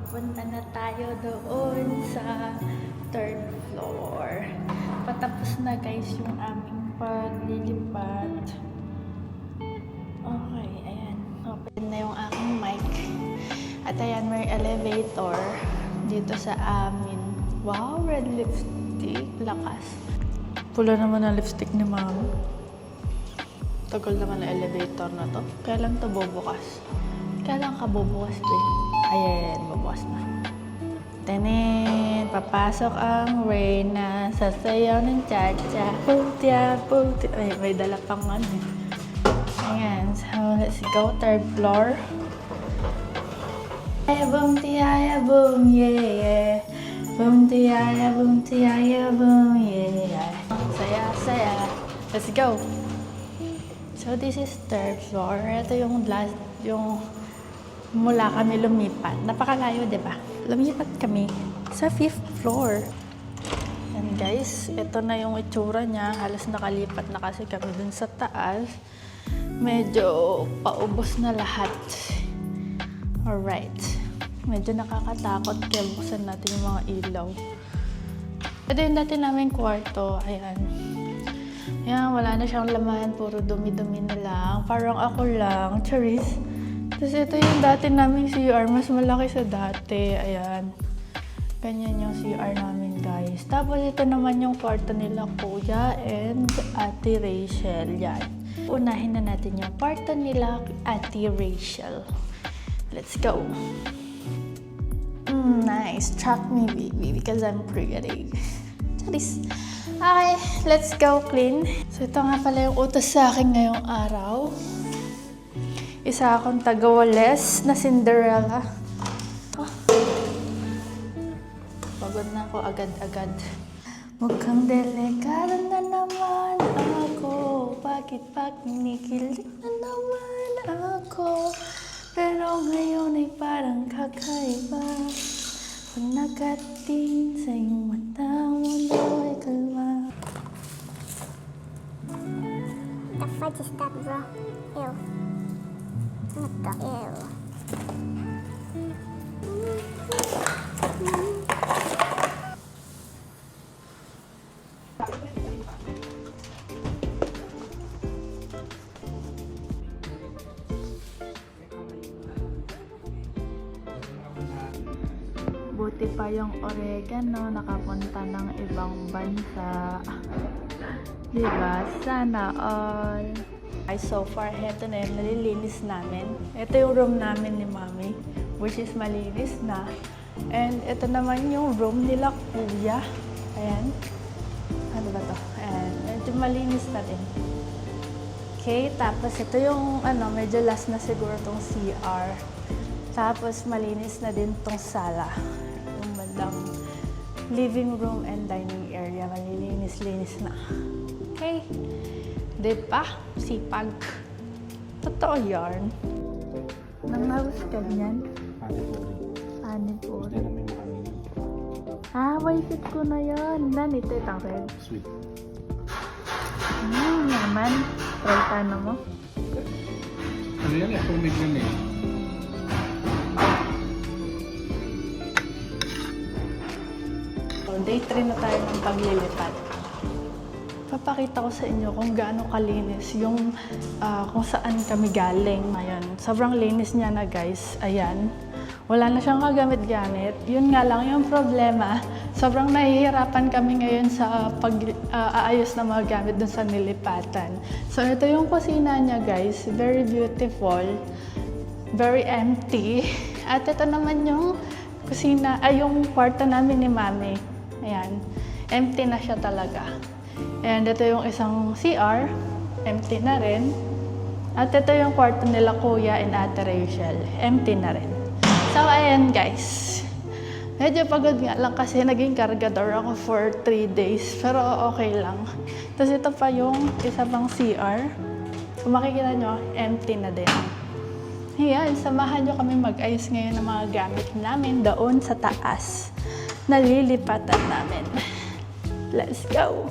Papunta na tayo doon sa third floor. Patapos na guys yung aming paglilipat. Okay, ayan. Open na yung aking mic. At ayan, may elevator dito sa amin. Wow, red lipstick. Lakas. Pula naman ang lipstick ni Mama. Tagal naman ang elevator na to. Kailan to bubukas? Kailan ka bubukas, babe? Ayan, bubukas na. Tanin, papasok ang Reyna. Sasayaw ng cha-cha. Putia, putia. Ay, may dala pang ano. Ayan, so let's go. Third floor. Ay, boom, tiaya, boom, yeah. Boom, tiaya, boom, yeah. Saya, saya. Let's go. So, this is third floor. Ito yung last, yung mula kami lumipat. Napakalayo, di ba? Lumipat kami sa 5th floor. And guys, ito na yung itsura niya. Halos nakalipat na kasi kami dun sa taas. Medyo paubos na lahat. Alright. Medyo nakakatakot kaya buksan natin yung mga ilaw. Ito yung dati namin kwarto. Ayan. Ayan, wala na siyang laman. Puro dumi-dumi na lang. Parang ako lang. Charis. Tapos ito yung dati naming CR. Mas malaki sa dati. Ayan. Ganyan yung CR namin, guys. Tapos ito naman yung kwarto nila Kuya and Ate Rachel. Yan. Unahin na natin yung kwarto nila Ate Rachel. Let's go. Nice. Track me, baby, because I'm pretty. Charis. Okay, let's go clean. So ito nga pala yung utos sa akin ngayong araw. Isa akong taga-Wales na Cinderella. Oh. Pagod na ako agad-agad. Mukhang delikado na naman ako. Bakit kinikilig na naman ako? Pero ngayon ay parang kakaiba. Pag nakatingin sa iyong mata, mundo ay kalma. The fudge is that, bro? Ew. What the ew? Buti pa yung oregano nakapunta ng ibang bansa. Diba? Sana all. Ay, so far, heto na yung nalilinis namin. Ito yung room namin ni Mami, which is malinis na. And ito naman yung room nila Kuya. Ayan. Ano ba to? Ayan. Medyo malinis na din. Okay, tapos ito yung medyo last na siguro tong CR. Tapos malinis na din tong sala. Yung bandang living room and dining area. Malilinis-linis na. Okay. Diba? Sipag. Totoo yarn. Nangawas ka niyan? Panipuri. Ah, waisit ko na yan. Lan, ito itang red. Sweet. Naman. Try paano mo? Ano yan? Tumig yan eh. So, day 3 na tayo ng paglilipat. Papakita ko sa inyo kung gaano kalinis yung kung saan kami galing. Ayan, sobrang linis niya na guys. Ayan, wala na siyang kagamit-gamit. Yun nga lang yung problema. Sobrang nahihirapan kami ngayon sa pag-aayos na mga gamit dun sa nilipatan. So ito yung kusina niya guys. Very beautiful. Very empty. At ito naman yung kusina, yung kwarto namin ni Mami. Ayan, empty na siya talaga. And ito yung isang CR, empty na rin. At ito yung kwarto nila Kuya and Ate Rachel, empty na rin. So, ayan guys. Medyo pagod nga lang kasi naging kargador ako for 3 days. Pero okay lang. Tapos ito pa yung isa pang CR. Kung makikita nyo, empty na din. Ayan, samahan nyo kami mag-ayos ngayon ng mga gamit namin doon sa taas. Nalilipatan namin. Let's go!